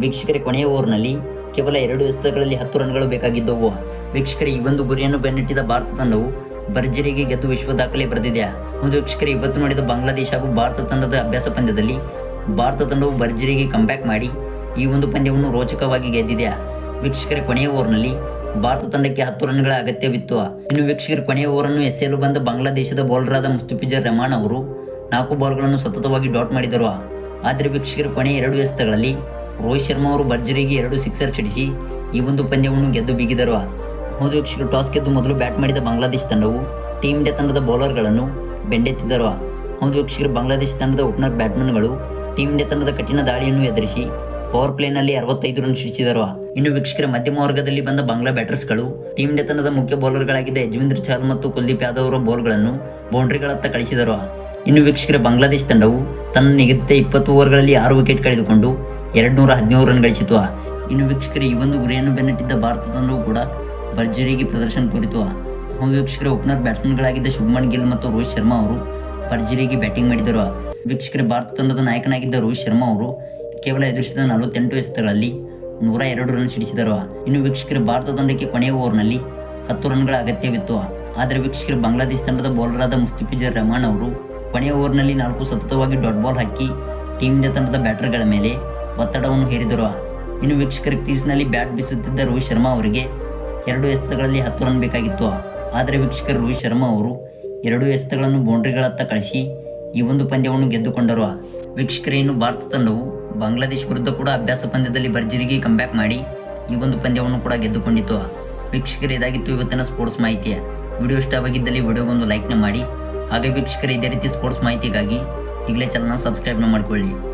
ವೀಕ್ಷಕರೇ, ಕೊನೆಯ ಓವರ್ನಲ್ಲಿ ಕೇವಲ 2 ಎಸೆತಗಳಲ್ಲಿ 10 ರನ್ಗಳು ಬೇಕಾಗಿದ್ದವು. ವೀಕ್ಷಕರೇ, ಈ ಒಂದು ಗುರಿಯನ್ನು ಬೆನ್ನಟ್ಟಿದ ಭಾರತ ತಂಡವು ಭರ್ಜರಿಗೆ ಗೆದ್ದು ವಿಶ್ವ ದಾಖಲೆ ಬರೆದಿದೆ. ಒಂದು ವೀಕ್ಷಕರೇ, ಇವತ್ತು ನಡೆದ ಬಾಂಗ್ಲಾದೇಶ ಹಾಗೂ ಭಾರತ ತಂಡದ ಅಭ್ಯಾಸ ಪಂದ್ಯದಲ್ಲಿ ಭಾರತ ತಂಡವು ಭರ್ಜರಿಗೆ ಕಂಬ್ಯಾಕ್ ಮಾಡಿ ಈ ಒಂದು ಪಂದ್ಯವನ್ನು ರೋಚಕವಾಗಿ ಗೆದ್ದಿದೆ. ವೀಕ್ಷಕರೇ, ಕೊನೆಯ ಓವರ್ನಲ್ಲಿ ಭಾರತ ತಂಡಕ್ಕೆ 10 ರನ್ಗಳ ಅಗತ್ಯವಿತ್ತು. ಇನ್ನು ವೀಕ್ಷಕರ, ಕೊನೆಯ ಓವರನ್ನು ಎಸೆಯಲು ಬಂದ ಬಾಂಗ್ಲಾದೇಶದ ಬೌಲರ್ ಆದ ಮುಸ್ತಫಿಜುರ್ ರೆಹಮಾನ್ ಅವರು 4 ಬಾಲ್ಗಳನ್ನು ಸತತವಾಗಿ ಡಾಟ್ ಮಾಡಿದರು. ಆದರೆ ವೀಕ್ಷಕರ, ಕೊನೆಯ 2 ಎಸೆತಗಳಲ್ಲಿ ರೋಹಿತ್ ಶರ್ಮಾ ಅವರು ಭರ್ಜರಿಗೆ 2 ಸಿಕ್ಸರ್ ಸಿಡಿಸಿ ಈ ಒಂದು ಪಂದ್ಯವನ್ನು ಗೆದ್ದು ಬಿಗಿದರು. ಹೌದು ವೀಕ್ಷಕರು, ಟಾಸ್ ಗೆದ್ದು ಮೊದಲು ಬ್ಯಾಟ್ ಮಾಡಿದ ಬಾಂಗ್ಲಾದೇಶ ತಂಡವು ಟೀಮ್ ಇಂಡಿಯಾ ತಂಡದ ಬೌಲರ್ಗಳನ್ನು ಬೆಂಡೆತ್ತಿದ್ದರು. ಹೌದು ವೀಕ್ಷಕರು, ಬಾಂಗ್ಲಾದೇಶ ತಂಡದ ಓಪನರ್ ಬ್ಯಾಟ್ಮನ್ಗಳು ಟೀಮ್ ಇಂಡಿಯಾ ತಂಡದ ಕಠಿಣ ದಾಳಿಯನ್ನು ಎದುರಿಸಿ ಪವರ್ ಪ್ಲೇನಲ್ಲಿ 65 ರನ್ ಸಿಡಿಸಿದರು. ಇನ್ನು ವೀಕ್ಷಕರ, ಮಧ್ಯಮ ವರ್ಗದಲ್ಲಿ ಬಂದ ಬಾಂಗ್ಲಾ ಬ್ಯಾಟರ್ಸ್ಗಳು ಟೀಮ್ ಇಂಡಿಯಾ ತಂಡದ ಮುಖ್ಯ ಬೌಲರ್ಗಳಾಗಿದ್ದ ಯಜುವೇಂದ್ರ ಚಹಲ್ ಮತ್ತು ಕುಲ್ದೀಪ್ ಯಾದವ್ ಅವರ ಬಾಲ್ಗಳನ್ನು ಬೌಂಡ್ರಿಗಳತ್ತ ಕಳಿಸಿದರು. ಇನ್ನು ವೀಕ್ಷಕರ, ಬಾಂಗ್ಲಾದೇಶ ತಂಡವು ತನ್ನ ನಿಗದಿತ 20 ಓವರ್ಗಳಲ್ಲಿ 6 ವಿಕೆಟ್ ಕಳೆದುಕೊಂಡು 217 ರನ್ ಗಳಿಸಿತು. ಇನ್ನು ವೀಕ್ಷಕರ, ಈ ಒಂದು ಗುರಿಯನ್ನು ಬೆನ್ನಟ್ಟಿದ್ದ ಭಾರತ ತಂಡವು ಕೂಡ ಭರ್ಜರಿಗೆ ಪ್ರದರ್ಶನ ತೋರಿತು. ಹೌದು ವೀಕ್ಷಕರ, ಓಪನರ್ ಬ್ಯಾಟ್ಸ್ಮನ್ಗಳಾಗಿದ್ದ ಶುಭ್ಮನ್ ಗಿಲ್ ಮತ್ತು ರೋಹಿತ್ ಶರ್ಮಾ ಅವರು ಭರ್ಜರಿಗೆ ಬ್ಯಾಟಿಂಗ್ ಮಾಡಿದರು. ವೀಕ್ಷಕರ, ಭಾರತ ತಂಡದ ನಾಯಕನಾಗಿದ್ದ ರೋಹಿತ್ ಶರ್ಮಾ ಅವರು ಕೇವಲ ಎದುರಿಸಿದ 48 ಎಸೆತಗಳಲ್ಲಿ 102 ರನ್ ಸಿಡಿಸಿದರು. ಇನ್ನು ವೀಕ್ಷಕರ, ಭಾರತ ತಂಡಕ್ಕೆ ಕೊನೆಯ ಓವರ್ನಲ್ಲಿ 10 ರನ್ಗಳ ಅಗತ್ಯವಿತ್ತು. ಆದರೆ ವೀಕ್ಷಕರ, ಬಾಂಗ್ಲಾದೇಶ ತಂಡದ ಬೌಲರ್ ಆದ ಮುಸ್ತಫಿಜುರ್ ರೆಹಮಾನ್ ಅವರು ಕೊನೆಯ ಓವರ್ನಲ್ಲಿ 4 ಸತತವಾಗಿ ಡಾಟ್ ಬಾಲ್ ಹಾಕಿ ಟೀಮ್ ಇಂಡಿಯಾ ತಂಡದ ಬ್ಯಾಟರ್ಗಳ ಮೇಲೆ ಒತ್ತಡವನ್ನು ಹೇರಿದರು. ಇನ್ನು ವೀಕ್ಷಕರ, ಕ್ರೀಸ್ನಲ್ಲಿ ಬ್ಯಾಟ್ ಬೀಸುತ್ತಿದ್ದ ರೋಹಿತ್ ಶರ್ಮಾ ಅವರಿಗೆ 2 ಎಸೆತಗಳಲ್ಲಿ 10 ರನ್ ಬೇಕಾಗಿತ್ತು. ಆದರೆ ವೀಕ್ಷಕರ, ರೋಹಿತ್ ಶರ್ಮಾ ಅವರು 2 ಎಸೆತಗಳನ್ನು ಬೌಂಡ್ರಿಗಳತ್ತ ಕಳಿಸಿ ಈ ಒಂದು ಪಂದ್ಯವನ್ನು ಗೆದ್ದುಕೊಂಡರು. ವೀಕ್ಷಕರೇ, ಇನ್ನು ಭಾರತ ತಂಡವು ಬಾಂಗ್ಲಾದೇಶ ವಿರುದ್ಧ ಕೂಡ ಅಭ್ಯಾಸ ಪಂದ್ಯದಲ್ಲಿ ಭರ್ಜರಿಗೆ ಕಂಬ್ಯಾಕ್ ಮಾಡಿ ಈ ಒಂದು ಪಂದ್ಯವನ್ನು ಕೂಡ ಗೆದ್ದುಕೊಂಡಿತು. ವೀಕ್ಷಕರೇ, ಇದಾಗಿತ್ತು ಇವತ್ತಿನ ಸ್ಪೋರ್ಟ್ಸ್ ಮಾಹಿತಿ. ವಿಡಿಯೋ ಇಷ್ಟವಾಗಿದ್ದಲ್ಲಿ ವಿಡಿಯೋಗೊಂದು ಲೈಕ್ನ ಮಾಡಿ. ಹಾಗೆ ವೀಕ್ಷಕರೇ, ಇದೇ ರೀತಿ ಸ್ಪೋರ್ಟ್ಸ್ ಮಾಹಿತಿಗಾಗಿ ಈಗಲೇ ಚಾನಲ್ನ ಸಬ್ಸ್ಕ್ರೈಬ್ನ ಮಾಡಿಕೊಳ್ಳಿ.